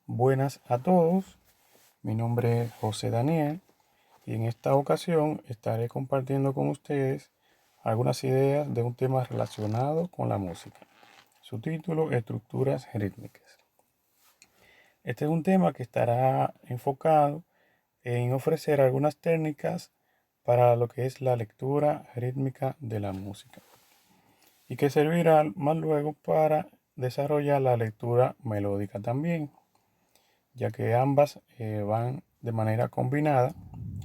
Buenas a todos, mi nombre es José Daniel y en esta ocasión estaré compartiendo con ustedes algunas ideas de un tema relacionado con la música. Su título, estructuras rítmicas. Este es un tema que estará enfocado en ofrecer algunas técnicas para lo que es la lectura rítmica de la música y que servirá más luego para desarrollar la lectura melódica también, ya que ambas van de manera combinada,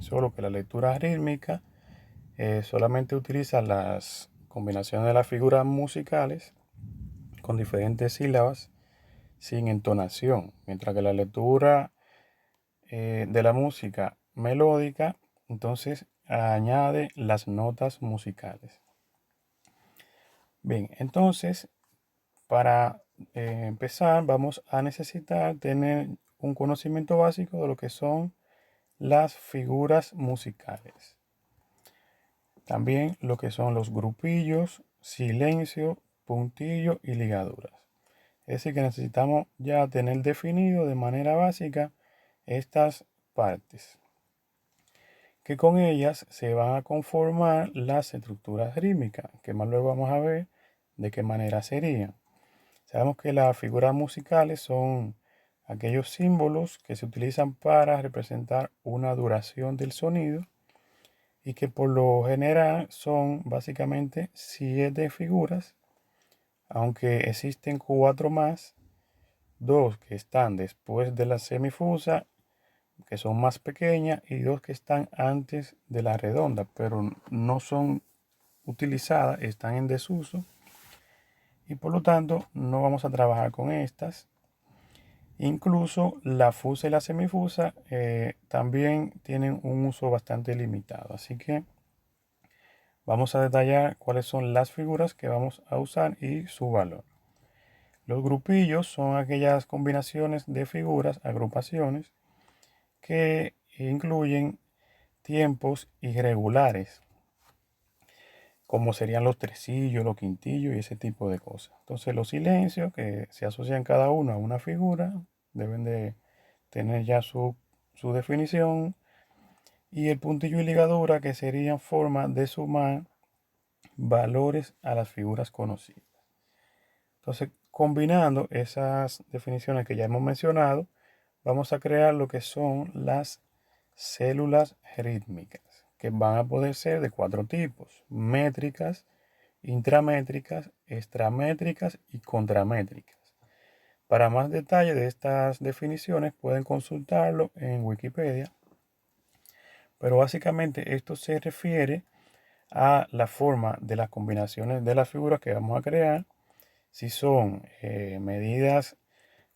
solo que la lectura rítmica solamente utiliza las combinaciones de las figuras musicales con diferentes sílabas sin entonación, mientras que la lectura de la música melódica entonces añade las notas musicales. Bien, entonces para empezar vamos a necesitar tener un conocimiento básico de lo que son las figuras musicales. También lo que son los grupillos, silencio, puntillo y ligaduras. Es decir, que necesitamos ya tener definido de manera básica estas partes, que con ellas se van a conformar las estructuras rítmicas, que más luego vamos a ver de qué manera serían. Sabemos que las figuras musicales son aquellos símbolos que se utilizan para representar una duración del sonido y que por lo general son básicamente 7 figuras, aunque existen 4 más, 2 que están después de la semifusa, que son más pequeñas, y 2 que están antes de la redonda, pero no son utilizadas, están en desuso, y por lo tanto no vamos a trabajar con estas. Incluso la fusa y la semifusa también tienen un uso bastante limitado, así que vamos a detallar cuáles son las figuras que vamos a usar y su valor. Los grupillos son aquellas combinaciones de figuras, agrupaciones, que incluyen tiempos irregulares, como serían los tresillos, los quintillos y ese tipo de cosas. Entonces los silencios, que se asocian cada uno a una figura, deben de tener ya su definición. Y el puntillo y ligadura, que serían formas de sumar valores a las figuras conocidas. Entonces, combinando esas definiciones que ya hemos mencionado, vamos a crear lo que son las células rítmicas, que van a poder ser de 4 tipos: métricas, intramétricas, extramétricas y contramétricas. Para más detalle de estas definiciones pueden consultarlo en Wikipedia, pero básicamente esto se refiere a la forma de las combinaciones de las figuras que vamos a crear, si son medidas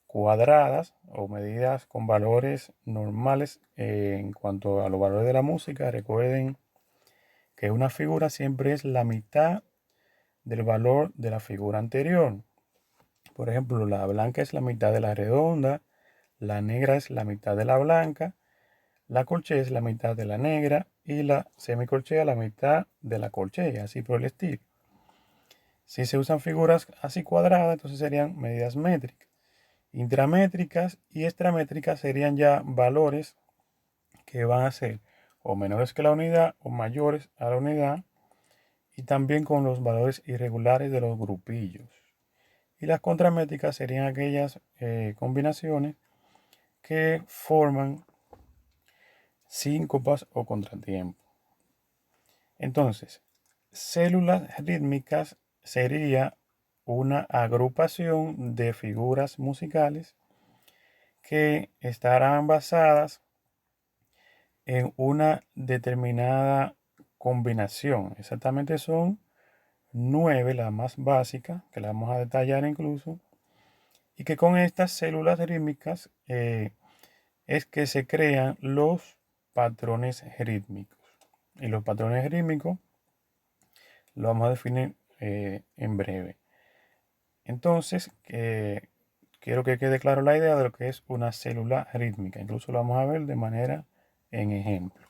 cuadradas o medidas con valores normales. En cuanto a los valores de la música, recuerden que una figura siempre es la mitad del valor de la figura anterior. Por ejemplo, la blanca es la mitad de la redonda, la negra es la mitad de la blanca, la corchea es la mitad de la negra y la semicorchea la mitad de la corchea, así por el estilo. Si se usan figuras así cuadradas, entonces serían medidas métricas. Intramétricas y extramétricas serían ya valores que van a ser o menores que la unidad o mayores a la unidad, y también con los valores irregulares de los grupillos. Y las contramétricas serían aquellas combinaciones que forman síncopas o contratiempos. Entonces, células rítmicas sería una agrupación de figuras musicales que estarán basadas en una determinada combinación. Exactamente son 9, la más básica, que la vamos a detallar incluso, y que con estas células rítmicas es que se crean los patrones rítmicos. Y los patrones rítmicos lo vamos a definir en breve. Entonces, quiero que quede claro la idea de lo que es una célula rítmica. Incluso lo vamos a ver de manera en ejemplo.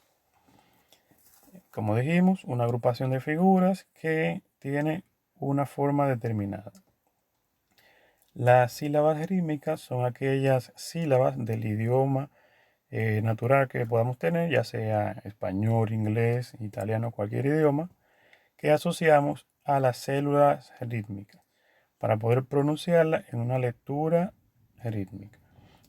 Como dijimos, una agrupación de figuras que tiene una forma determinada. Las sílabas rítmicas son aquellas sílabas del idioma natural que podamos tener, ya sea español, inglés, italiano, cualquier idioma, que asociamos a las células rítmicas para poder pronunciarla en una lectura rítmica.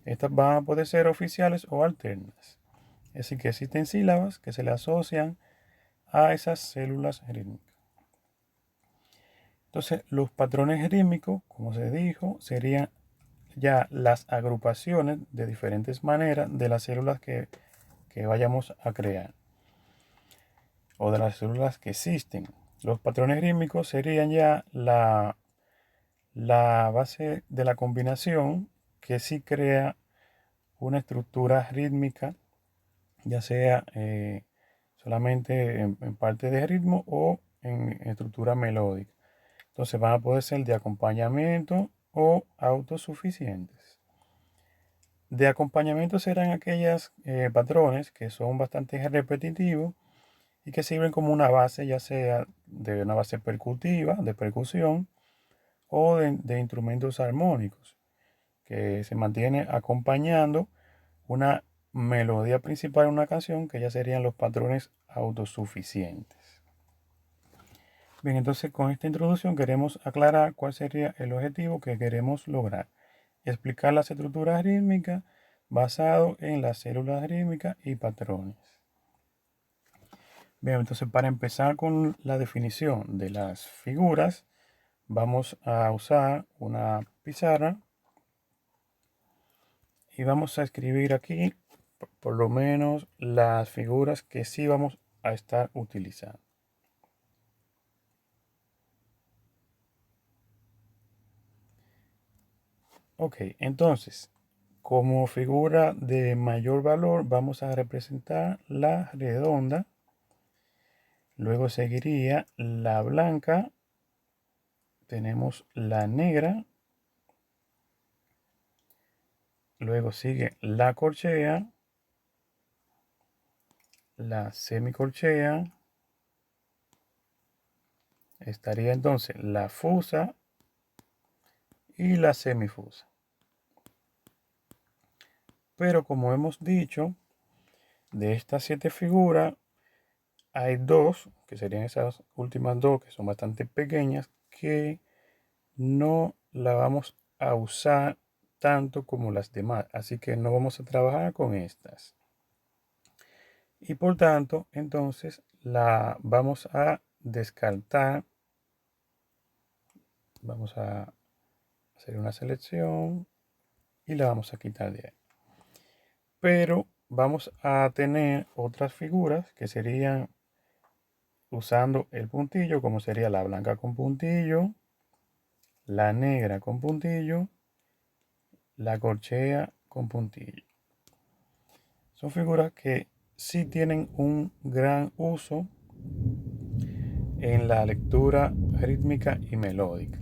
Estas van a poder ser oficiales o alternas. Es decir, que existen sílabas que se le asocian a esas células rítmicas. Entonces, los patrones rítmicos, como se dijo, serían ya las agrupaciones de diferentes maneras de las células que vayamos a crear o de las células que existen. Los patrones rítmicos serían ya la base de la combinación que sí crea una estructura rítmica, ya sea solamente en parte de ritmo o en estructura melódica. Entonces van a poder ser de acompañamiento o autosuficientes. De acompañamiento serán aquellos patrones que son bastante repetitivos y que sirven como una base, ya sea de una base percutiva, de percusión, o de instrumentos armónicos, que se mantiene acompañando una melodía principal en una canción, que ya serían los patrones autosuficientes. Bien, entonces con esta introducción queremos aclarar cuál sería el objetivo que queremos lograr. Explicar las estructuras rítmicas basado en las células rítmicas y patrones. Bien, entonces para empezar con la definición de las figuras, vamos a usar una pizarra y vamos a escribir aquí por lo menos las figuras que sí vamos a estar utilizando. Ok, entonces, como figura de mayor valor vamos a representar la redonda, luego seguiría la blanca, tenemos la negra, luego sigue la corchea, la semicorchea, estaría entonces la fusa y la semifusa. Pero como hemos dicho, de estas 7 figuras, hay dos, que serían esas últimas dos, que son bastante pequeñas, que no la vamos a usar tanto como las demás. Así que no vamos a trabajar con estas. Y por tanto, entonces, la vamos a descartar. Vamos a hacer una selección y la vamos a quitar de ahí. Pero vamos a tener otras figuras que serían usando el puntillo, como sería la blanca con puntillo, la negra con puntillo, la corchea con puntillo. Son figuras que sí tienen un gran uso en la lectura rítmica y melódica.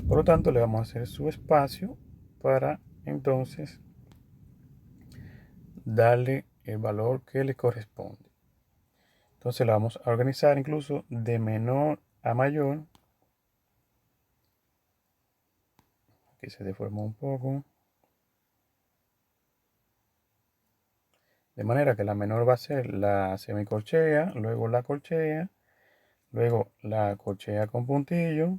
Por lo tanto, le vamos a hacer su espacio para entonces darle el valor que le corresponde. Entonces la vamos a organizar incluso de menor a mayor. Aquí se deformó un poco. De manera que la menor va a ser la semicorchea, luego la corchea, luego la corchea con puntillo,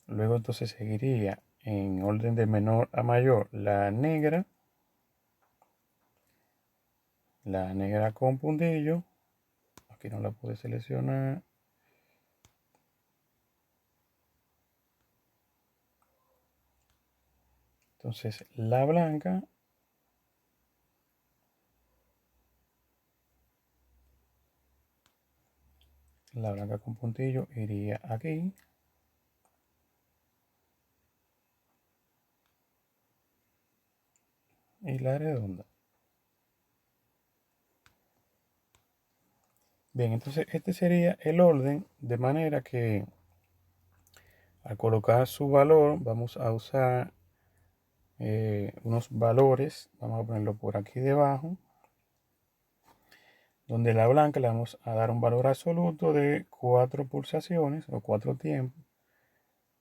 luego entonces seguiría en orden de menor a mayor la negra con puntillo. Aquí no la pude seleccionar. Entonces la blanca con puntillo iría aquí. Y la redonda. Bien, entonces este sería el orden, de manera que al colocar su valor vamos a usar unos valores. Vamos a ponerlo por aquí debajo. donde la blanca le vamos a dar un valor absoluto de 4 pulsaciones o 4 tiempos.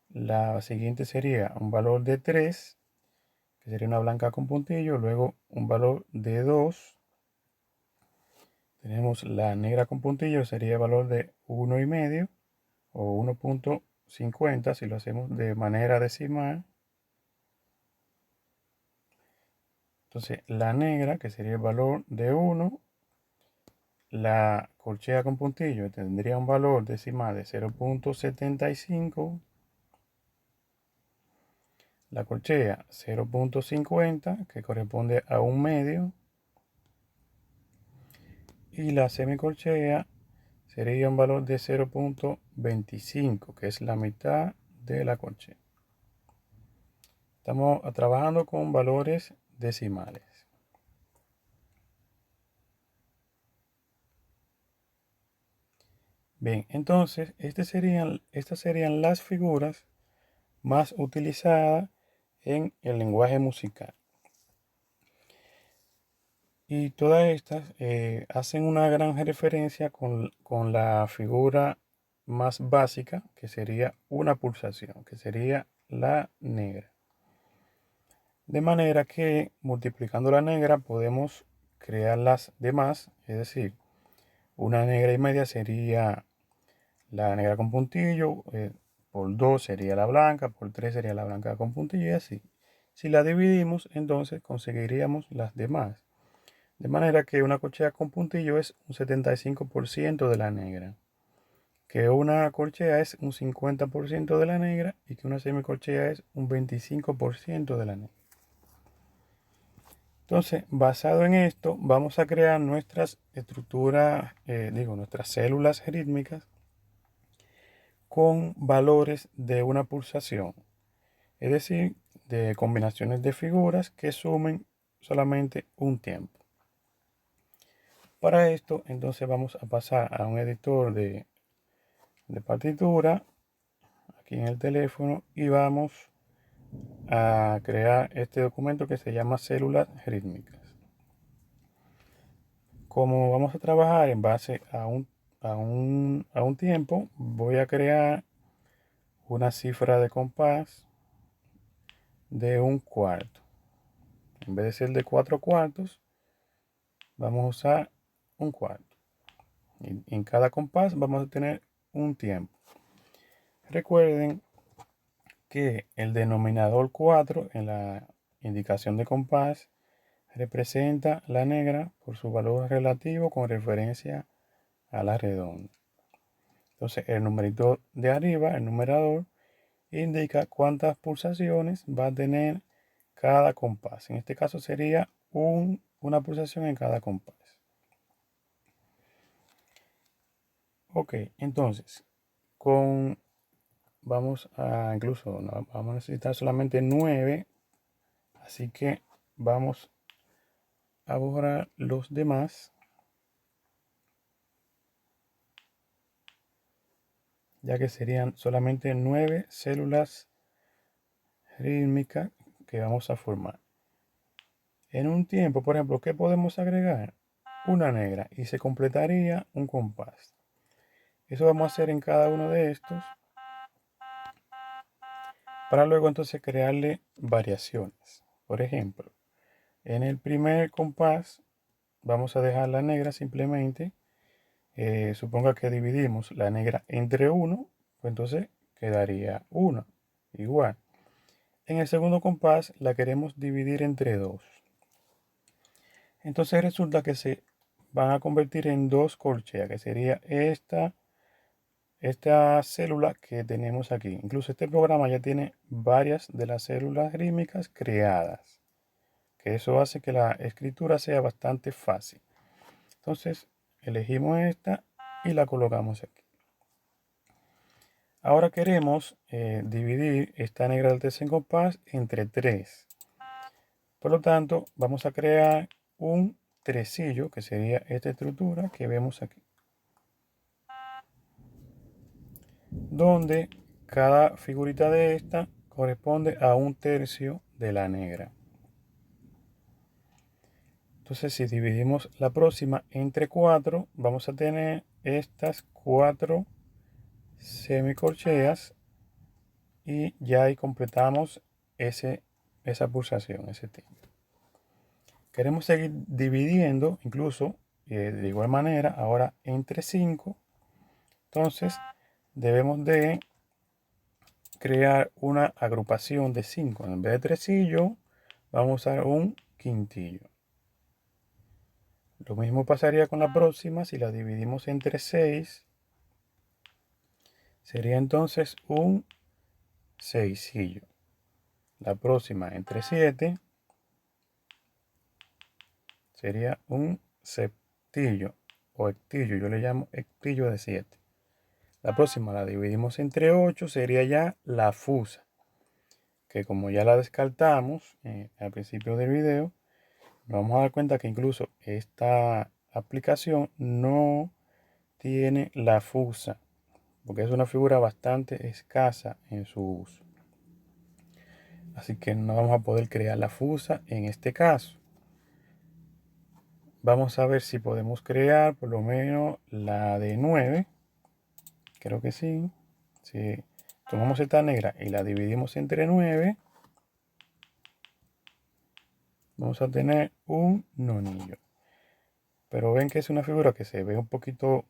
La siguiente sería un valor de 3, que sería una blanca con puntillo, luego un valor de 2. Tenemos la negra con puntillo, sería el valor de 1,5 o 1,50 si lo hacemos de manera decimal. Entonces la negra, que sería el valor de 1, la corchea con puntillo tendría un valor decimal de 0,75, la corchea 0,50, que corresponde a un medio, y la semicorchea sería un valor de 0,25, que es la mitad de la corchea. Estamos trabajando con valores decimales. Bien, entonces estas serían las figuras más utilizadas en el lenguaje musical. Y todas estas hacen una gran referencia con la figura más básica, que sería una pulsación, que sería la negra. De manera que multiplicando la negra podemos crear las demás, es decir, una negra y media sería la negra con puntillo, por 2 sería la blanca, por 3 sería la blanca con puntillo y así. Si la dividimos, entonces conseguiríamos las demás. De manera que una corchea con puntillo es un 75% de la negra, que una corchea es un 50% de la negra y que una semicorchea es un 25% de la negra. Entonces, basado en esto, vamos a crear nuestras estructuras, nuestras células rítmicas con valores de una pulsación, es decir, de combinaciones de figuras que sumen solamente un tiempo. Para esto, entonces vamos a pasar a un editor de partitura aquí en el teléfono y vamos a crear este documento que se llama células rítmicas. Como vamos a trabajar en base a un tiempo, voy a crear una cifra de compás de 1/4. En vez de ser de 4/4, vamos a usar 1/4. Y en cada compás vamos a tener un tiempo. Recuerden que el denominador 4 en la indicación de compás representa la negra por su valor relativo con referencia a la redonda. Entonces el numerito de arriba, el numerador, indica cuántas pulsaciones va a tener cada compás. En este caso sería una pulsación en cada compás. Ok, entonces vamos a vamos a necesitar solamente 9, así que vamos a borrar los demás, ya que serían solamente 9 células rítmicas que vamos a formar. En un tiempo, por ejemplo, ¿qué podemos agregar? Una negra y se completaría un compás. Eso vamos a hacer en cada uno de estos para luego entonces crearle variaciones. Por ejemplo, en el primer compás vamos a dejar la negra simplemente. Suponga que dividimos la negra entre 1, pues entonces quedaría 1 igual. En el segundo compás la queremos dividir entre 2. Entonces resulta que se van a convertir en dos corcheas, que sería esta célula que tenemos aquí. Incluso este programa ya tiene varias de las células rítmicas creadas, que eso hace que la escritura sea bastante fácil. Entonces elegimos esta y la colocamos aquí. Ahora queremos dividir esta negra del tercer compás entre 3. Por lo tanto, vamos a crear un tresillo, que sería esta estructura que vemos aquí, donde cada figurita de esta corresponde a un tercio de la negra. Entonces, si dividimos la próxima entre 4, vamos a tener estas 4 semicorcheas y ya ahí completamos esa pulsación, ese tiempo. Queremos seguir dividiendo incluso de igual manera ahora entre 5. Entonces debemos de crear una agrupación de 5. En vez de tresillo vamos a usar un quintillo. Lo mismo pasaría con la próxima. Si la dividimos entre 6, sería entonces un seisillo. La próxima entre 7 sería un septillo o hectillo. Yo le llamo hectillo de 7. La próxima la dividimos entre 8, sería ya la fusa, que como ya la descartamos al principio del video, nos vamos a dar cuenta que incluso esta aplicación no tiene la fusa, porque es una figura bastante escasa en su uso. Así que no vamos a poder crear la fusa en este caso. Vamos a ver si podemos crear por lo menos la de 9. Creo que sí. Si tomamos esta negra y la dividimos entre 9, vamos a tener un nonillo. Pero ven que es una figura que se ve un poquito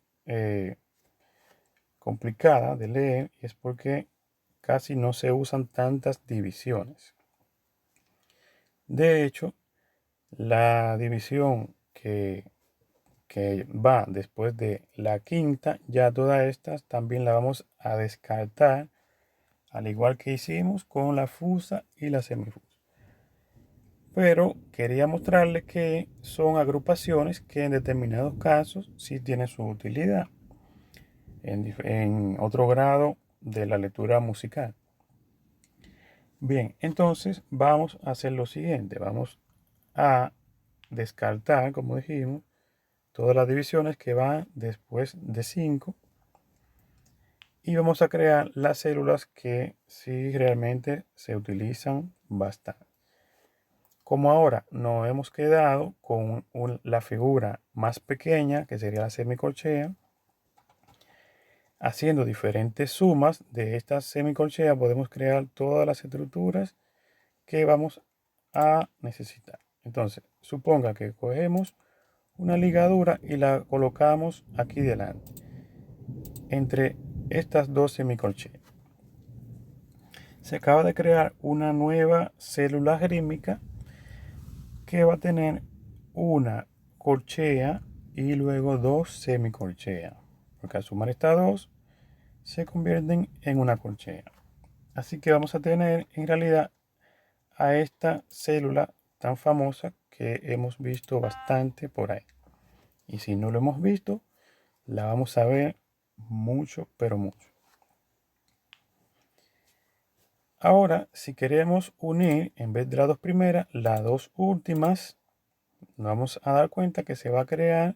complicada de leer, y es porque casi no se usan tantas divisiones. De hecho, la división que va después de la quinta, ya todas estas también la vamos a descartar, al igual que hicimos con la fusa y la semifusa. Pero quería mostrarles que son agrupaciones que en determinados casos sí tienen su utilidad en otro grado de la lectura musical. Bien, entonces vamos a hacer lo siguiente. Vamos a descartar, como dijimos, todas las divisiones que van después de 5 y vamos a crear las células que sí realmente se utilizan bastante. Como ahora nos hemos quedado con la figura más pequeña, que sería la semicorchea, haciendo diferentes sumas de estas semicorcheas podemos crear todas las estructuras que vamos a necesitar. Entonces, suponga que cogemos una ligadura y la colocamos aquí delante, entre estas dos semicorcheas. Se acaba de crear una nueva célula rítmica que va a tener una corchea y luego dos semicorcheas, porque al sumar estas dos se convierten en una corchea. Así que vamos a tener en realidad a esta célula tan famosa que hemos visto bastante por ahí. Y si no lo hemos visto, la vamos a ver mucho, pero mucho. Ahora, si queremos unir, en vez de las dos primeras, las dos últimas, nos vamos a dar cuenta que se va a crear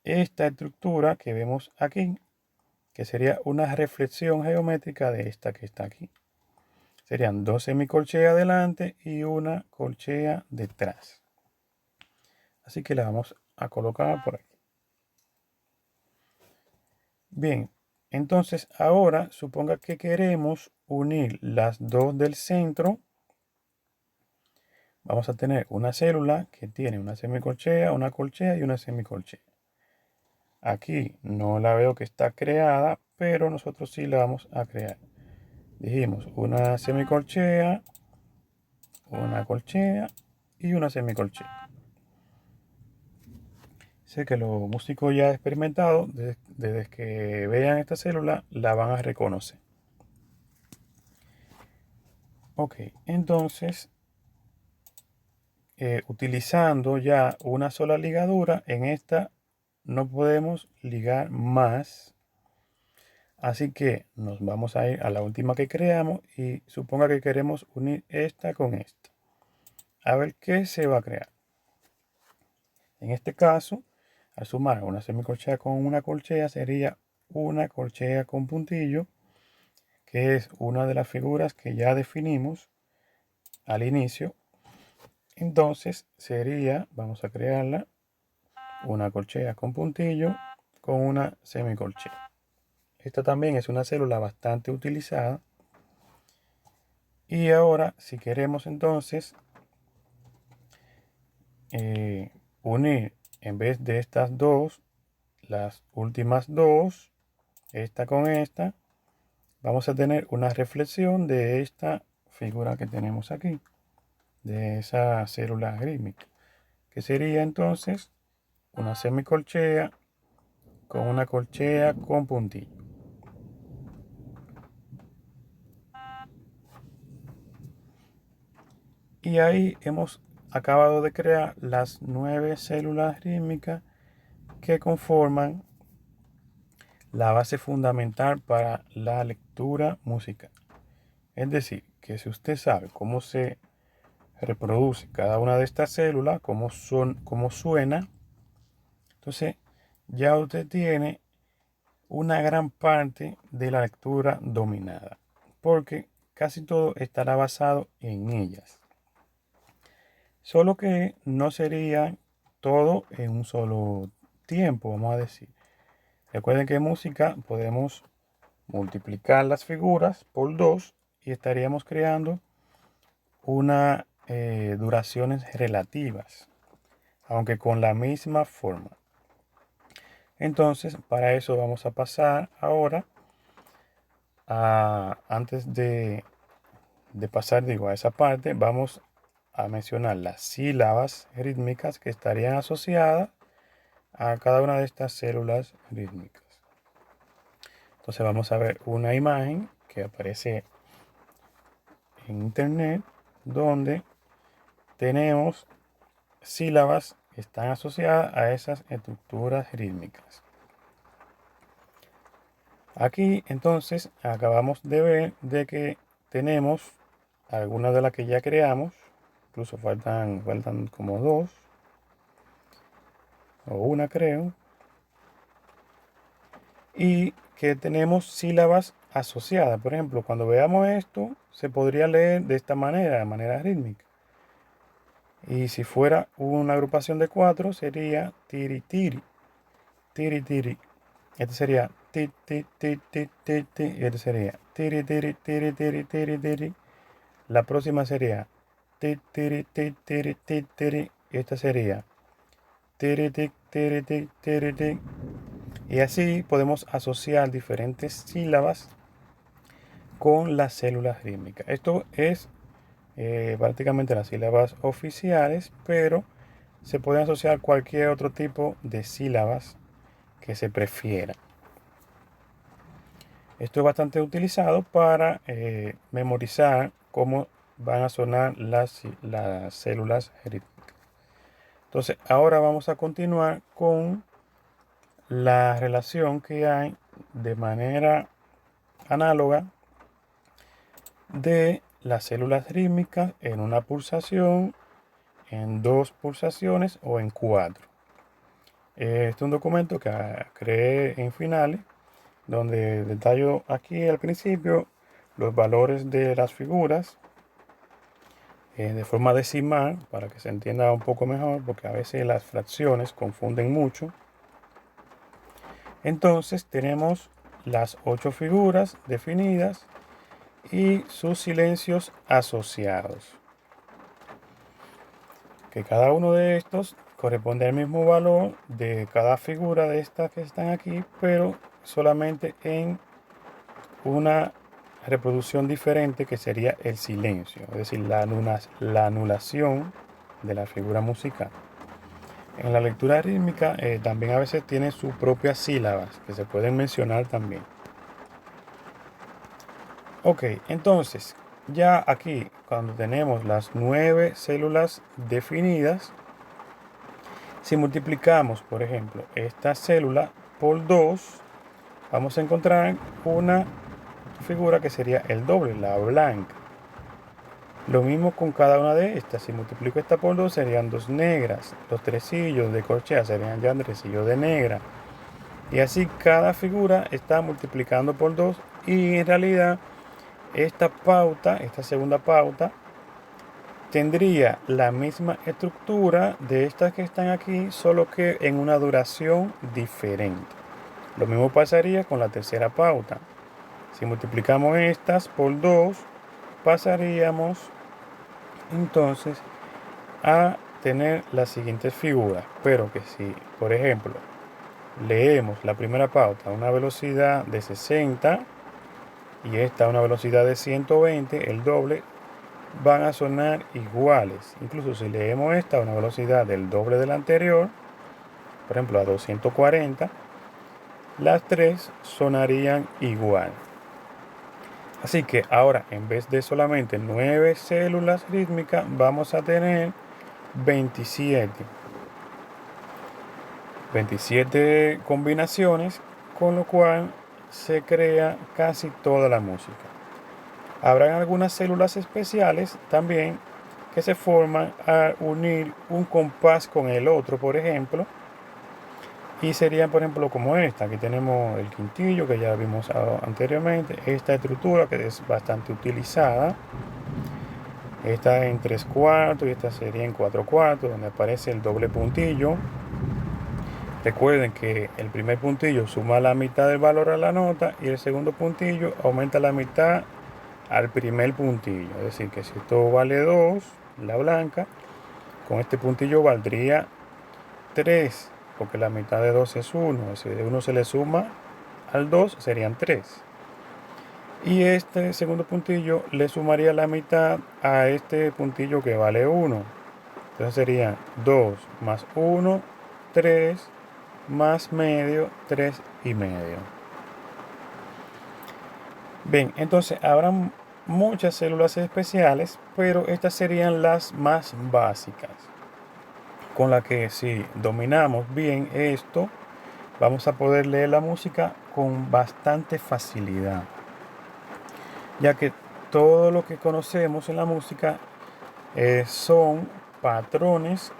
esta estructura que vemos aquí, que sería una reflexión geométrica de esta que está aquí. Serían dos semicorcheas adelante y una corchea detrás. Así que la vamos a colocar por aquí. Bien, entonces ahora suponga que queremos unir las dos del centro. Vamos a tener una célula que tiene una semicorchea, una corchea y una semicorchea. Aquí no la veo que está creada, pero nosotros sí la vamos a crear. Dijimos una semicorchea, una corchea y una semicorchea. Sé que los músicos ya experimentados, desde que vean esta célula, la van a reconocer. Ok, entonces, utilizando ya una sola ligadura, en esta no podemos ligar más. Así que nos vamos a ir a la última que creamos y suponga que queremos unir esta con esta. A ver qué se va a crear. En este caso, al sumar una semicorchea con una corchea sería una corchea con puntillo, que es una de las figuras que ya definimos al inicio Entonces sería, vamos a crearla, una corchea con puntillo con una semicorchea. Esta también es una célula bastante utilizada. Y ahora, si queremos entonces unir en vez de estas dos, las últimas dos, esta con esta, vamos a tener una reflexión de esta figura que tenemos aquí, de esa célula rítmica, que sería entonces una semicorchea con una corchea con puntillo. Y ahí hemos acabado de crear las 9 células rítmicas que conforman la base fundamental para la lectura musical. Es decir, que si usted sabe cómo se reproduce cada una de estas células, cómo suena, entonces ya usted tiene una gran parte de la lectura dominada, porque casi todo estará basado en ellas. Solo que no sería todo en un solo tiempo, vamos a decir. Recuerden que en música podemos multiplicar las figuras por 2 y estaríamos creando unas duraciones relativas, aunque con la misma forma. Entonces, para eso vamos a pasar ahora antes de pasar, a esa parte, vamos a mencionar las sílabas rítmicas que estarían asociadas a cada una de estas células rítmicas. Entonces vamos a ver una imagen que aparece en internet donde tenemos sílabas que están asociadas a esas estructuras rítmicas. Aquí entonces acabamos de ver de que tenemos algunas de las que ya creamos, incluso faltan como 2 o una creo, y que tenemos sílabas asociadas. Por ejemplo, cuando veamos esto, se podría leer de esta manera, de manera rítmica. Y si fuera una agrupación de 4, sería tiri tiri, tiri tiri. Este sería ti ti ti ti ti ti. Y este sería tiri tiri tiri tiri tiri tiri. La próxima sería ti tiri ti tiri ti tiri. Y esta sería tiri ti tiri ti tiri ti. Y así podemos asociar diferentes sílabas con las células rítmicas. Esto es prácticamente las sílabas oficiales, pero se puede asociar cualquier otro tipo de sílabas que se prefiera. Esto es bastante utilizado para memorizar cómo van a sonar las células rítmicas. Entonces, ahora vamos a continuar con la relación que hay de manera análoga de las células rítmicas en una pulsación, en 2 pulsaciones o en 4. Este es un documento que creé en Finale, donde detallo aquí al principio los valores de las figuras de forma decimal para que se entienda un poco mejor, porque a veces las fracciones confunden mucho. Entonces tenemos las 8 figuras definidas y sus silencios asociados, que cada uno de estos corresponde al mismo valor de cada figura de estas que están aquí, pero solamente en una reproducción diferente, que sería el silencio, es decir, la anulación de la figura musical. En la lectura rítmica también a veces tiene sus propias sílabas que se pueden mencionar también. Ok, entonces ya aquí cuando tenemos las 9 células definidas, si multiplicamos por ejemplo esta célula por 2, vamos a encontrar una figura que sería el doble, la blanca. Lo mismo con cada una de estas. Si multiplico esta por 2 serían 2 negras. Los tresillos de corchea serían ya tresillos de negra. Y así cada figura está multiplicando por 2. Y en realidad esta pauta, esta segunda pauta, tendría la misma estructura de estas que están aquí, solo que en una duración diferente. Lo mismo pasaría con la tercera pauta. Si multiplicamos estas por 2, pasaríamos entonces a tener las siguientes figuras. Pero que si, por ejemplo, leemos la primera pauta a una velocidad de 60 y esta a una velocidad de 120, el doble, van a sonar iguales. Incluso si leemos esta a una velocidad del doble de la anterior, por ejemplo a 240, las tres sonarían igual. Así que ahora, en vez de solamente 9 células rítmicas, vamos a tener 27 combinaciones, con lo cual se crea casi toda la música. Habrán algunas células especiales también que se forman al unir un compás con el otro, por ejemplo, y serían, por ejemplo, como esta. Aquí tenemos el quintillo que ya vimos anteriormente, esta estructura que es bastante utilizada, esta en 3/4 y esta sería en 4/4, donde aparece el doble puntillo. Recuerden que el primer puntillo suma la mitad del valor a la nota y el segundo puntillo aumenta la mitad al primer puntillo. Es decir, que si esto vale 2, la blanca, con este puntillo valdría 3, porque la mitad de 2 es 1. Si de 1 se le suma al 2, serían 3. Y este segundo puntillo le sumaría la mitad a este puntillo que vale 1. Entonces serían 2 más 1, 3, más medio, 3 y medio. Bien, entonces habrá muchas células especiales, pero estas serían las más básicas, con las que si dominamos bien esto, vamos a poder leer la música con bastante facilidad, ya que todo lo que conocemos en la música son patrones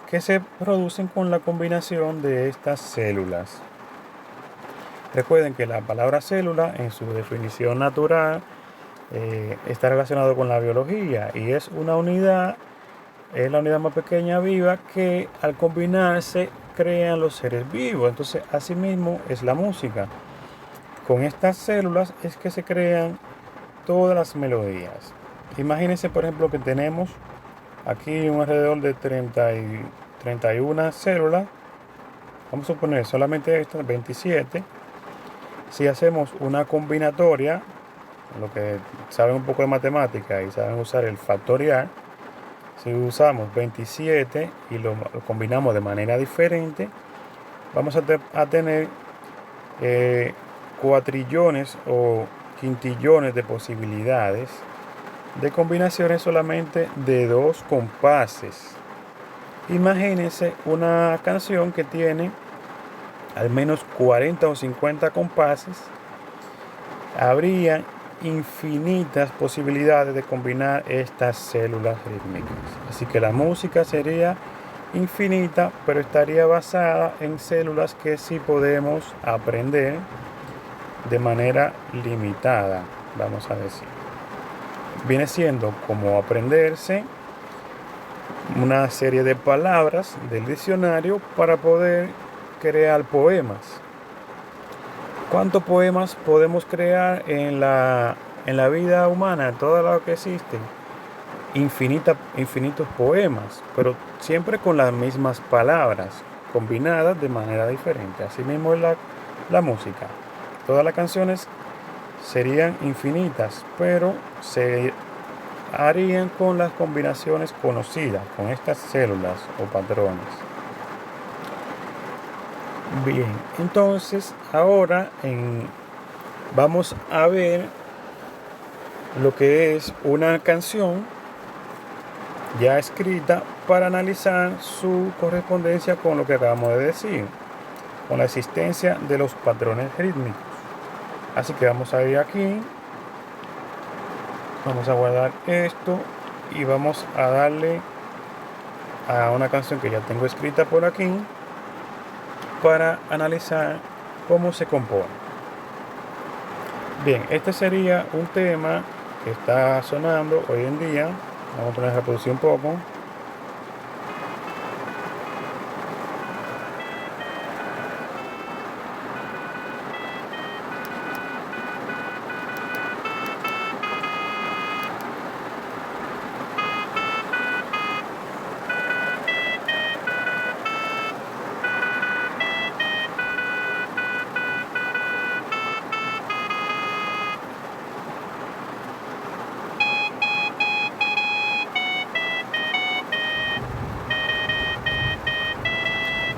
que se producen con la combinación de estas células. Recuerden que la palabra célula en su definición natural está relacionado con la biología y es una unidad, es la unidad más pequeña viva que al combinarse crean los seres vivos. Entonces, asimismo es la música. Con estas células es que se crean todas las melodías. Imagínense, por ejemplo, que tenemos aquí un alrededor de 31 células. Vamos a poner solamente estas 27. Si hacemos una combinatoria, lo que saben un poco de matemática y saben usar el factorial, si usamos 27 y lo combinamos de manera diferente, vamos a tener cuatrillones o quintillones de posibilidades de combinaciones solamente de 2 compases. Imagínense una canción que tiene al menos 40 o 50 compases. Habría infinitas posibilidades de combinar estas células rítmicas. Así que la música sería infinita, pero estaría basada en células que sí podemos aprender de manera limitada, vamos a decir. Viene siendo como aprenderse una serie de palabras del diccionario para poder crear poemas. ¿Cuántos poemas podemos crear en la vida humana, todo lo que existe? Infinitos poemas, pero siempre con las mismas palabras, combinadas de manera diferente. Así mismo es la música. Todas las canciones serían infinitas, pero se harían con las combinaciones conocidas, con estas células o patrones. Bien, entonces ahora vamos a ver lo que es una canción ya escrita para analizar su correspondencia con lo que acabamos de decir, con la existencia de los patrones rítmicos. Así que vamos a ir aquí, vamos a guardar esto y vamos a darle a una canción que ya tengo escrita por aquí para analizar cómo se compone. Bien, este sería un tema que está sonando hoy en día Vamos a poner a reproducir un poco.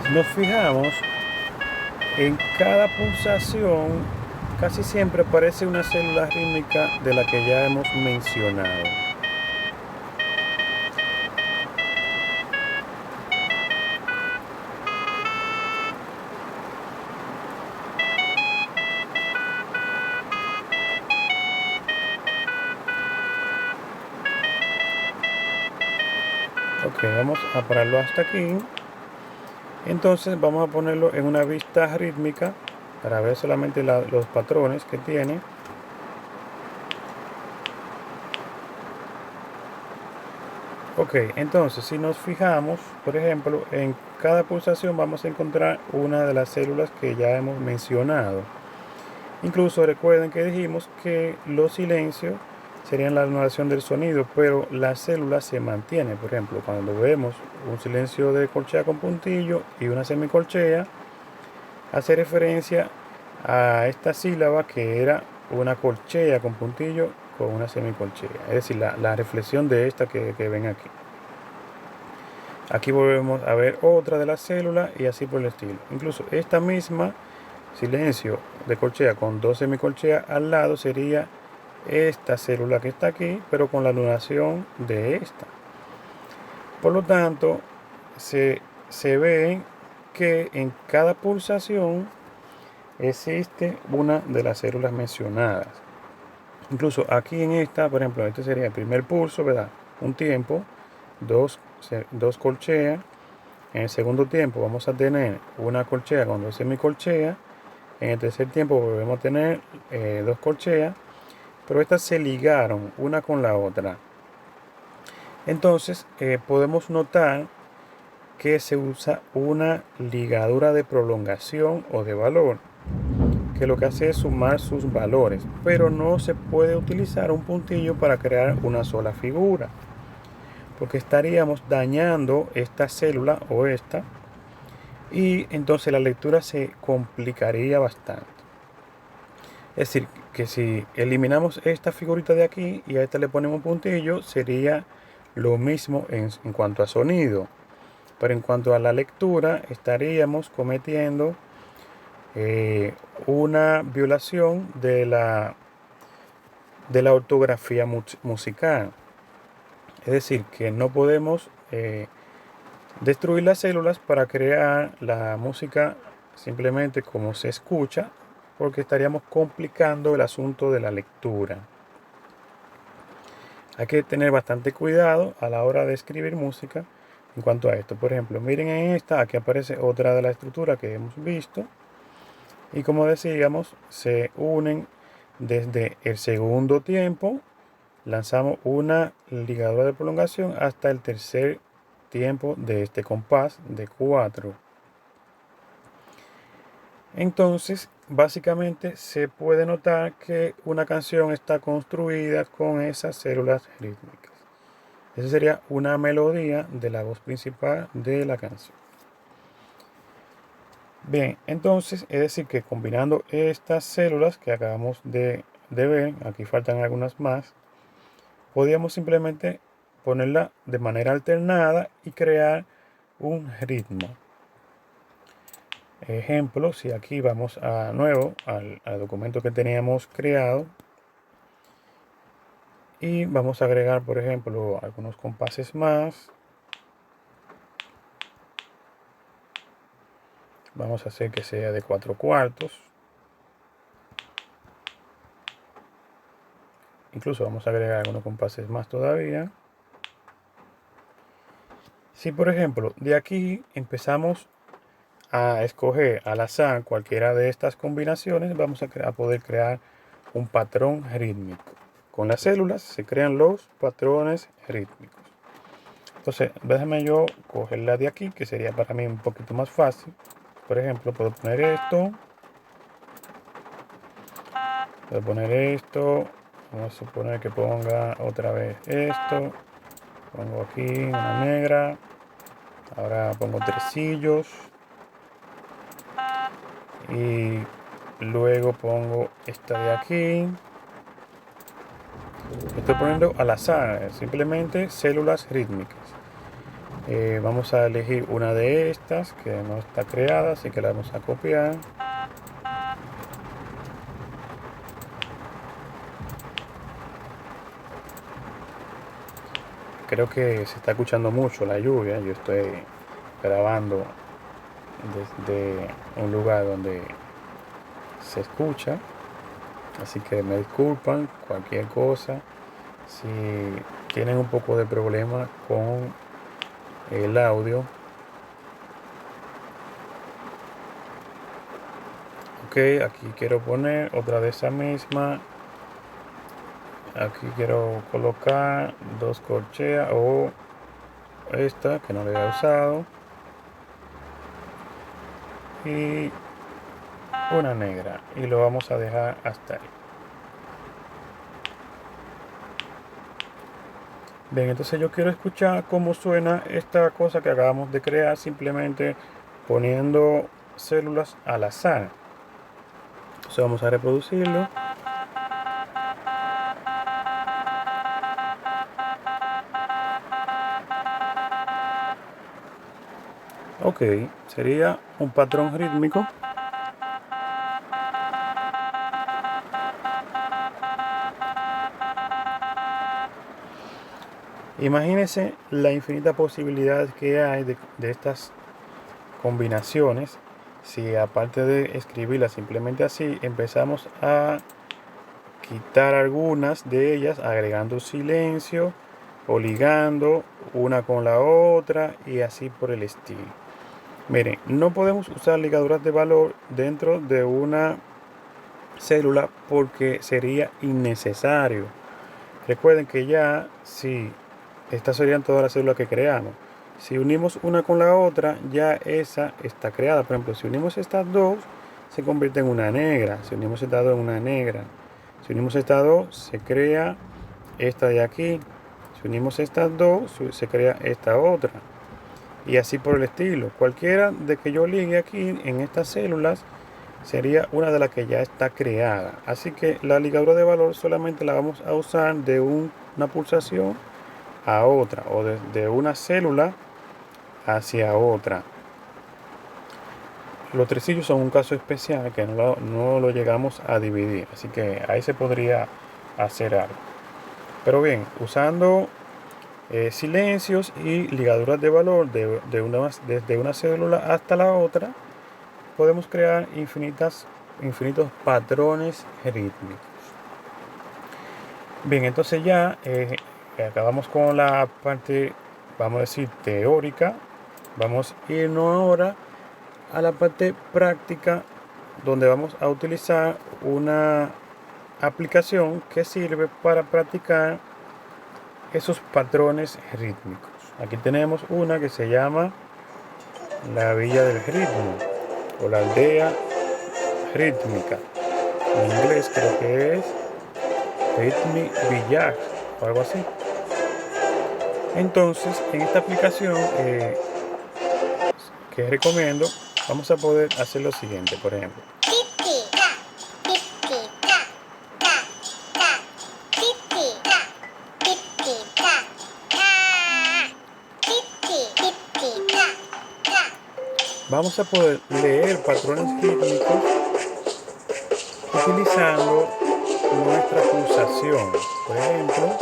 Si nos fijamos, en cada pulsación casi siempre aparece una célula rítmica de la que ya hemos mencionado. Ok, vamos a pararlo hasta aquí. Entonces vamos a ponerlo en una vista rítmica para ver solamente los patrones que tiene. Ok, entonces si nos fijamos, por ejemplo, en cada pulsación vamos a encontrar una de las células que ya hemos mencionado. Incluso recuerden que dijimos que los silencios serían la anulación del sonido, pero la célula se mantiene. Por ejemplo, cuando vemos un silencio de corchea con puntillo y una semicorchea, hace referencia a esta sílaba que era una corchea con puntillo con una semicorchea. Es decir, la reflexión de esta que ven aquí. Aquí volvemos a ver otra de las células y así por el estilo. Incluso esta misma silencio de corchea con dos semicorcheas al lado sería esta célula que está aquí, pero con la anulación de esta. Por lo tanto, se ve que en cada pulsación existe una de las células mencionadas. Incluso aquí en esta, por ejemplo, este sería el primer pulso, ¿verdad? Un tiempo, dos corcheas. En el segundo tiempo vamos a tener una corchea con dos semicorcheas. En el tercer tiempo volvemos a tener dos corcheas, pero estas se ligaron una con la otra. Entonces podemos notar que se usa una ligadura de prolongación o de valor, que lo que hace es sumar sus valores, pero no se puede utilizar un puntillo para crear una sola figura, porque estaríamos dañando esta célula o esta, y entonces la lectura se complicaría bastante. Es decir, que si eliminamos esta figurita de aquí y a esta le ponemos un puntillo, sería lo mismo en cuanto a sonido. Pero en cuanto a la lectura, estaríamos cometiendo una violación de la ortografía musical. Es decir, que no podemos destruir las células para crear la música simplemente como se escucha, porque estaríamos complicando el asunto de la lectura. Hay que tener bastante cuidado a la hora de escribir música en cuanto a esto. Por ejemplo, miren en esta, aquí aparece otra de las estructuras que hemos visto. Y como decíamos, se unen desde el segundo tiempo, lanzamos una ligadura de prolongación hasta el tercer tiempo de este compás de 4. Entonces, básicamente se puede notar que una canción está construida con esas células rítmicas. Esa sería una melodía de la voz principal de la canción. Bien, entonces es decir que combinando estas células que acabamos de ver, aquí faltan algunas más, podríamos simplemente ponerla de manera alternada y crear un ritmo. Ejemplo, si aquí vamos a nuevo al documento que teníamos creado y vamos a agregar, por ejemplo, algunos compases más. Vamos a hacer que sea de 4/4. Incluso vamos a agregar algunos compases más todavía. Si por ejemplo de aquí empezamos a escoger al azar cualquiera de estas combinaciones, vamos a poder crear un patrón rítmico. con las células se crean los patrones rítmicos. Entonces, déjame yo coger la de aquí, que sería para mí un poquito más fácil. Por ejemplo, puedo poner esto. Vamos a suponer que ponga otra vez esto. Pongo aquí una negra. Ahora pongo tresillos. Y luego pongo esta de aquí. Estoy poniendo al azar, simplemente células rítmicas. Vamos a elegir una de estas que no está creada, así que la vamos a copiar. Creo que se está escuchando mucho la lluvia. Yo estoy grabando desde un lugar donde se escucha, así que me disculpan cualquier cosa si tienen un poco de problema con el audio. Ok, aquí quiero poner otra de esa misma. Aquí quiero colocar 2 corcheas o esta que no le he usado y una negra, y lo vamos a dejar hasta ahí. Bien, entonces yo quiero escuchar cómo suena esta cosa que acabamos de crear simplemente poniendo células al azar. Entonces vamos a reproducirlo. Ok, sería un patrón rítmico. Imagínense la infinita posibilidad que hay de estas combinaciones. Si aparte de escribirlas simplemente así, empezamos a quitar algunas de ellas agregando silencio o ligando una con la otra y así por el estilo. Miren, no podemos usar ligaduras de valor dentro de una célula porque sería innecesario. Recuerden que ya si estas serían todas las células que creamos. Si unimos una con la otra, ya esa está creada. Por ejemplo, si unimos estas dos, se convierte en una negra. Si unimos estas dos en una negra. Si unimos estas dos, se crea esta de aquí. Si unimos estas dos, se crea esta otra. Y así por el estilo. Cualquiera de que yo ligue aquí en estas células sería una de las que ya está creada. Así que la ligadura de valor solamente la vamos a usar de una pulsación a otra, o de una célula hacia otra. Los tresillos son un caso especial que no lo llegamos a dividir, así que ahí se podría hacer algo. Pero bien, usando silencios y ligaduras de valor desde una célula hasta la otra, podemos crear infinitos patrones rítmicos. Bien, entonces ya acabamos con la parte, vamos a decir, teórica. Vamos a irnos ahora a la parte práctica, donde vamos a utilizar una aplicación que sirve para practicar esos patrones rítmicos. Aquí tenemos una que se llama la Villa del Ritmo o la Aldea Rítmica. En inglés creo que es Rhythm Village o algo así. Entonces, en esta aplicación que recomiendo, vamos a poder hacer lo siguiente, por ejemplo. Vamos a poder leer patrones rítmicos utilizando nuestra pulsación. Por ejemplo,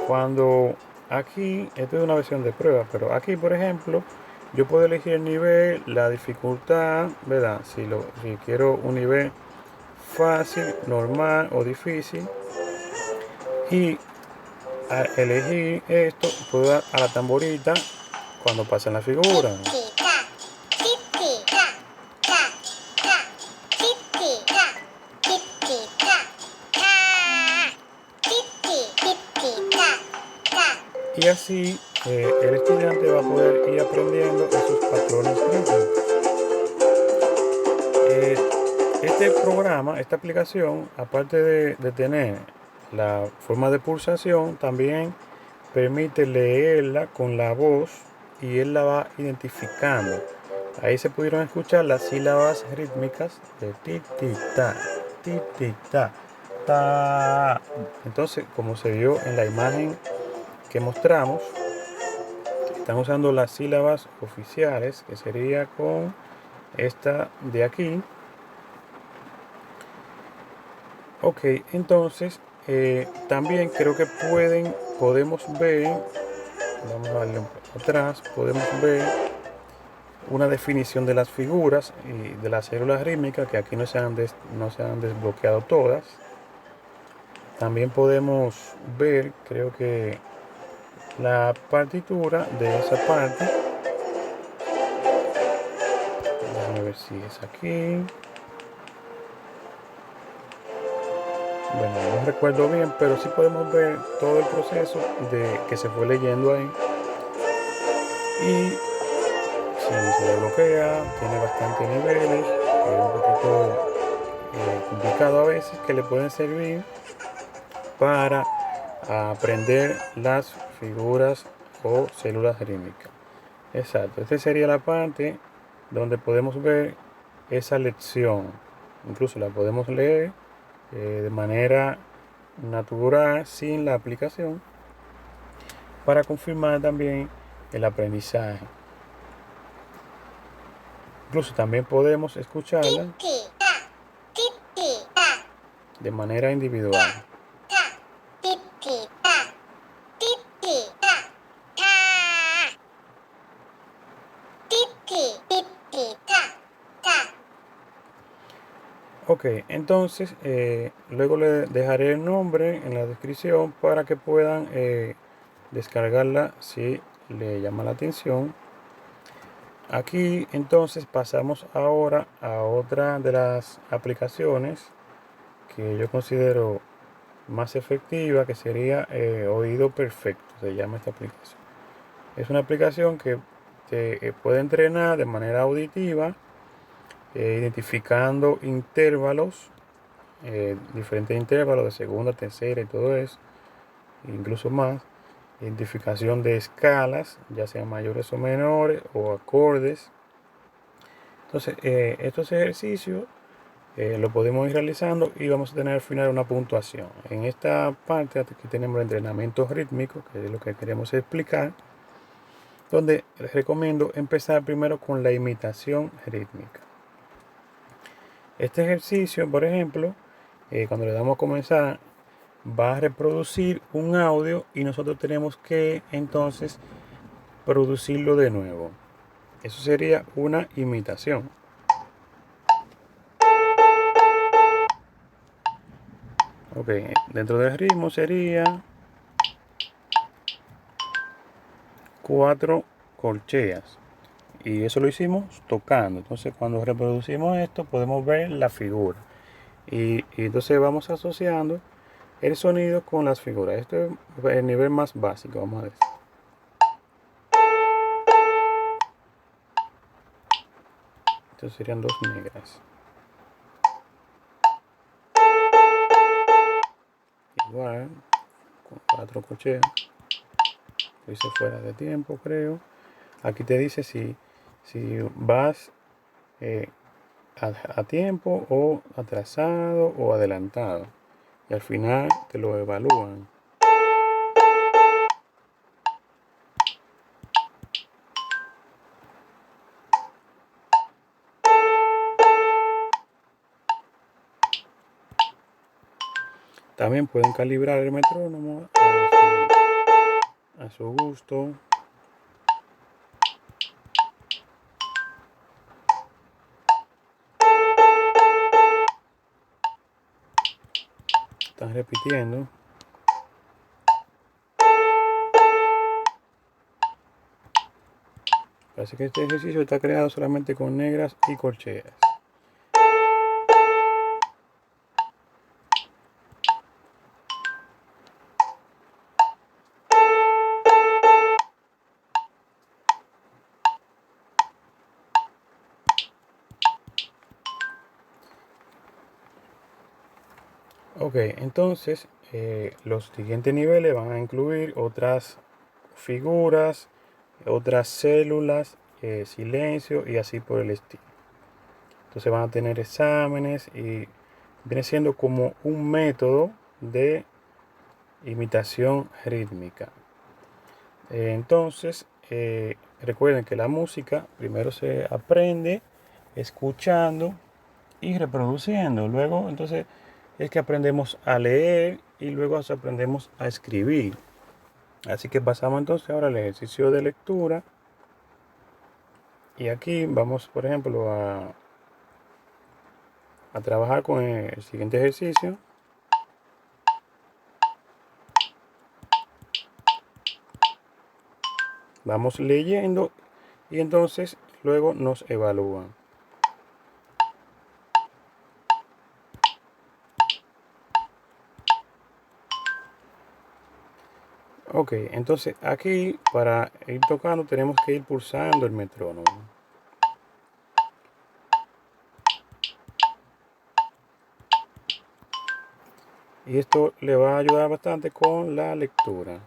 cuando aquí, esto es una versión de prueba, pero aquí, por ejemplo, yo puedo elegir el nivel, la dificultad, ¿verdad? Si quiero un nivel fácil, normal o difícil. Y al elegir esto, puedo dar a la tamborita cuando pasen la figura. Y así el estudiante va a poder ir aprendiendo esos patrones rítmicos. Este programa, esta aplicación, aparte de tener la forma de pulsación, también permite leerla con la voz y él la va identificando. Ahí se pudieron escuchar las sílabas rítmicas de ti, ti, ta, ti, ti, ta, ta. Entonces, como se vio en la imagen que mostramos, están usando las sílabas oficiales, que sería con esta de aquí. Ok, entonces también creo que podemos ver, vamos a darle un poco atrás, podemos ver una definición de las figuras y de las células rítmicas, que aquí no se han desbloqueado todas. También podemos ver, creo que la partitura de esa parte. Déjame ver si es aquí. Bueno, no recuerdo bien, pero sí podemos ver todo el proceso de que se fue leyendo ahí. Y si se desbloquea, tiene bastantes niveles, es un poquito complicado a veces, que le pueden servir para aprender las figuras o células rítmicas. Exacto, esta sería la parte donde podemos ver esa lección. Incluso la podemos leer de manera natural sin la aplicación para confirmar también el aprendizaje. Incluso también podemos escucharla de manera individual. Ok, entonces luego le dejaré el nombre en la descripción para que puedan descargarla si le llama la atención. Aquí entonces pasamos ahora a otra de las aplicaciones que yo considero más efectiva, que sería Oído Perfecto, se llama esta aplicación. Es una aplicación que te puede entrenar de manera auditiva, identificando intervalos, diferentes intervalos de segunda, tercera y todo eso, incluso más. Identificación de escalas, ya sean mayores o menores, o acordes. Entonces, estos ejercicios lo podemos ir realizando y vamos a tener al final una puntuación. En esta parte aquí tenemos el entrenamiento rítmico, que es lo que queremos explicar, donde les recomiendo empezar primero con la imitación rítmica. Este ejercicio, por ejemplo, cuando le damos a comenzar, va a reproducir un audio y nosotros tenemos que entonces producirlo de nuevo. Eso sería una imitación. Ok, dentro del ritmo sería 4 corcheas. Y eso lo hicimos tocando. Entonces cuando reproducimos esto podemos ver la figura. Y entonces vamos asociando el sonido con las figuras. Esto es el nivel más básico, vamos a ver. Estos serían dos negras. Igual, con 4 corcheas. Lo hice fuera de tiempo, creo. Aquí te dice si vas a tiempo o atrasado o adelantado. Y al final te lo evalúan. También pueden calibrar el metrónomo a su gusto. Están repitiendo. Parece que este ejercicio está creado solamente con negras y corcheas. Ok, entonces los siguientes niveles van a incluir otras figuras, otras células, silencio y así por el estilo. Entonces van a tener exámenes y viene siendo como un método de imitación rítmica. Entonces, recuerden que la música primero se aprende escuchando y reproduciendo. Luego, entonces, es que aprendemos a leer y luego aprendemos a escribir. Así que pasamos entonces ahora al ejercicio de lectura. Y aquí vamos, por ejemplo, a trabajar con el siguiente ejercicio. Vamos leyendo y entonces luego nos evalúan. Ok, entonces aquí para ir tocando tenemos que ir pulsando el metrónomo. Y esto le va a ayudar bastante con la lectura.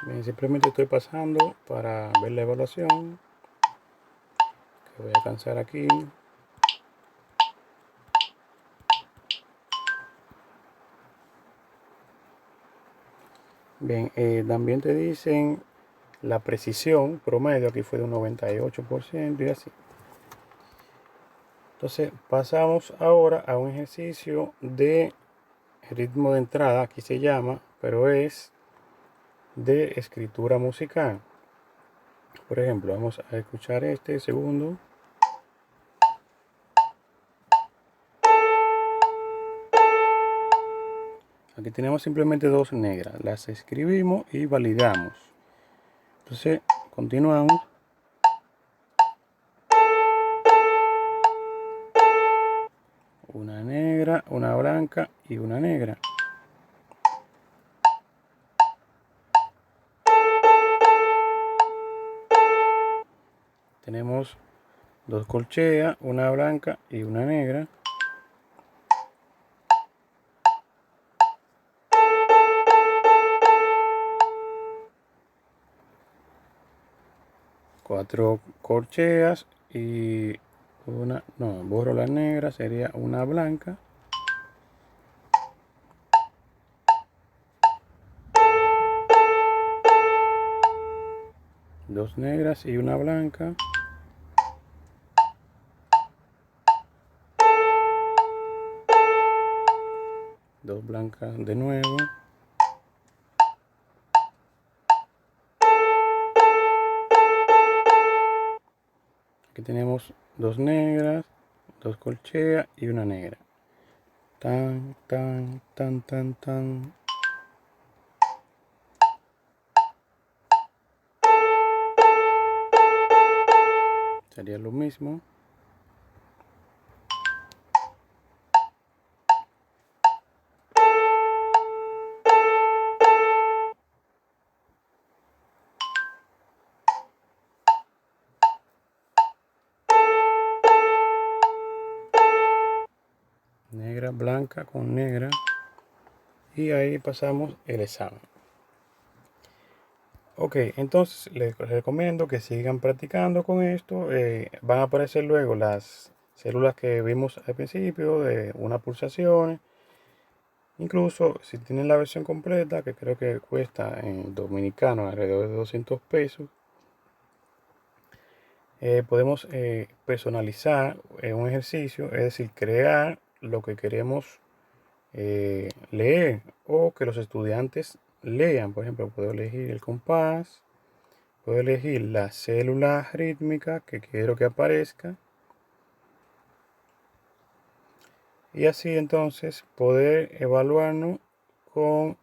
Bien, simplemente estoy pasando para ver la evaluación. Que voy a alcanzar aquí. Bien, también te dicen la precisión promedio, aquí fue de un 98% y así. Entonces pasamos ahora a un ejercicio de ritmo de entrada, aquí se llama, pero es de escritura musical. Por ejemplo, vamos a escuchar este segundo. Aquí tenemos simplemente dos negras, las escribimos y validamos. Entonces continuamos. Una negra, una blanca y una negra. Tenemos dos corcheas, una blanca y una negra. Cuatro corcheas y una, no, borro la negra, sería una blanca. Dos negras y una blanca. Dos blancas de nuevo. Aquí tenemos dos negras, dos corcheas y una negra. Tan, tan, tan, tan, tan. Sería lo mismo. Negra, blanca con negra. Y ahí pasamos el examen. Ok, entonces les recomiendo que sigan practicando con esto. Van a aparecer luego las células que vimos al principio de unas pulsaciones. Incluso si tienen la versión completa, que creo que cuesta en dominicano alrededor de 200 pesos, podemos personalizar un ejercicio, es decir, crear lo que queremos leer o que los estudiantes lean. Por ejemplo, puedo elegir el compás. puedo elegir la célula rítmica que quiero que aparezca. Y así entonces poder evaluarnos con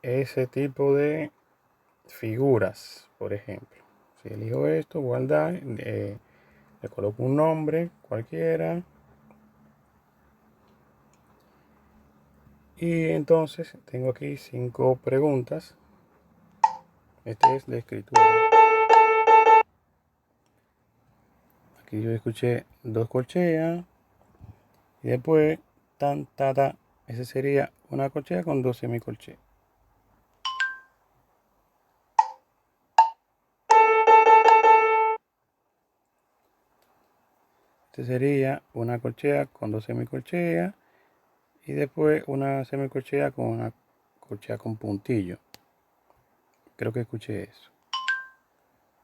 ese tipo de figuras, por ejemplo. Si elijo esto, guardar, le coloco un nombre cualquiera. Y entonces tengo aquí 5 preguntas. Esta es la escritura. Aquí yo escuché 2 corcheas. Y después, tan, ta, ta. Ese sería una corchea con 2 semicorcheas. Este sería una corchea con 2 semicorcheas. Y después una semicorchea con una corchea con puntillo. Creo que escuché eso.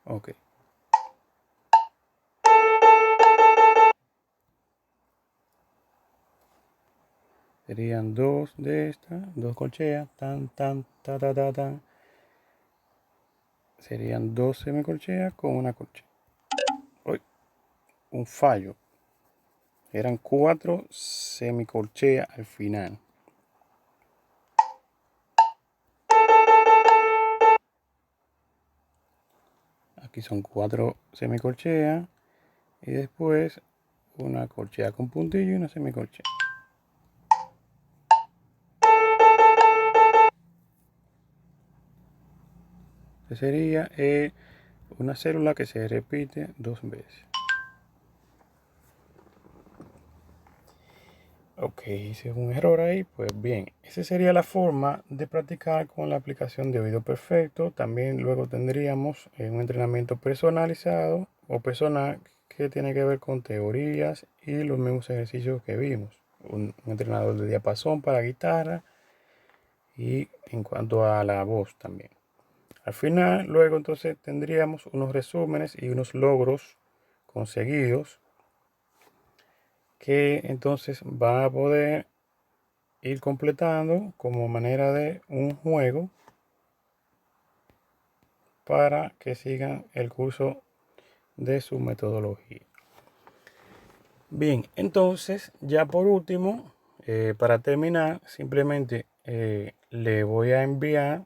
Ok. Serían 2 de estas, 2 corcheas, tan, tan, ta, ta, ta, tan. Serían 2 semicorcheas con una corchea. Uy, un fallo. Eran 4 semicorcheas al final. Aquí son 4 semicorcheas y después una corchea con puntillo y una semicorchea. Este sería una célula que se repite 2 veces. Ok, hice un error ahí. Pues bien, esa sería la forma de practicar con la aplicación de oído perfecto. También luego tendríamos un entrenamiento personalizado o personal que tiene que ver con teorías y los mismos ejercicios que vimos. Un entrenador de diapasón para guitarra y en cuanto a la voz también. Al final, luego entonces tendríamos unos resúmenes y unos logros conseguidos que entonces van a poder ir completando como manera de un juego para que sigan el curso de su metodología. Bien, entonces ya por último, para terminar, simplemente le voy a enviar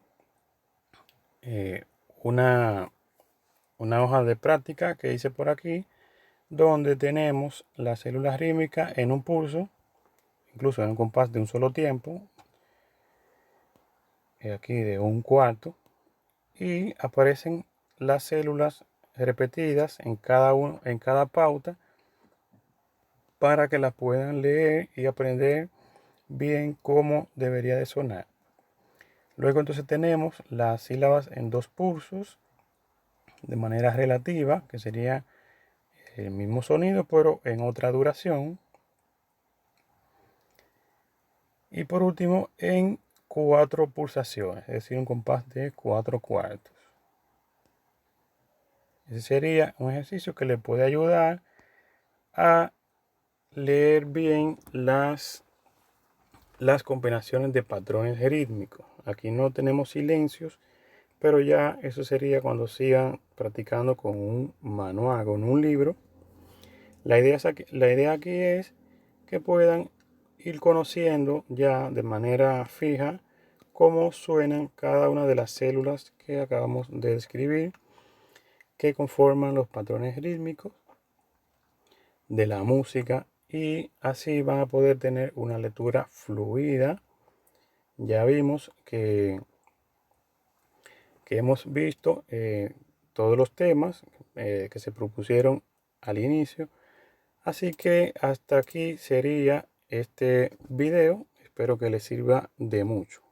una hoja de práctica que hice por aquí, donde tenemos las células rítmicas en un pulso, incluso en un compás de un solo tiempo, aquí de un cuarto, y aparecen las células repetidas en cada pauta para que las puedan leer y aprender bien cómo debería de sonar. Luego entonces tenemos las sílabas en 2 pulsos de manera relativa, que sería el mismo sonido pero en otra duración. Y por último en 4 pulsaciones, es decir, un compás de 4 cuartos. Ese sería un ejercicio que le puede ayudar a leer bien las combinaciones de patrones rítmicos. Aquí no tenemos silencios, pero ya eso sería cuando sigan practicando con un manual, con un libro. La idea aquí es que puedan ir conociendo ya de manera fija cómo suenan cada una de las células que acabamos de describir, que conforman los patrones rítmicos de la música, y así van a poder tener una lectura fluida. Ya vimos que hemos visto todos los temas que se propusieron al inicio. Así que hasta aquí sería este video. Espero que les sirva de mucho.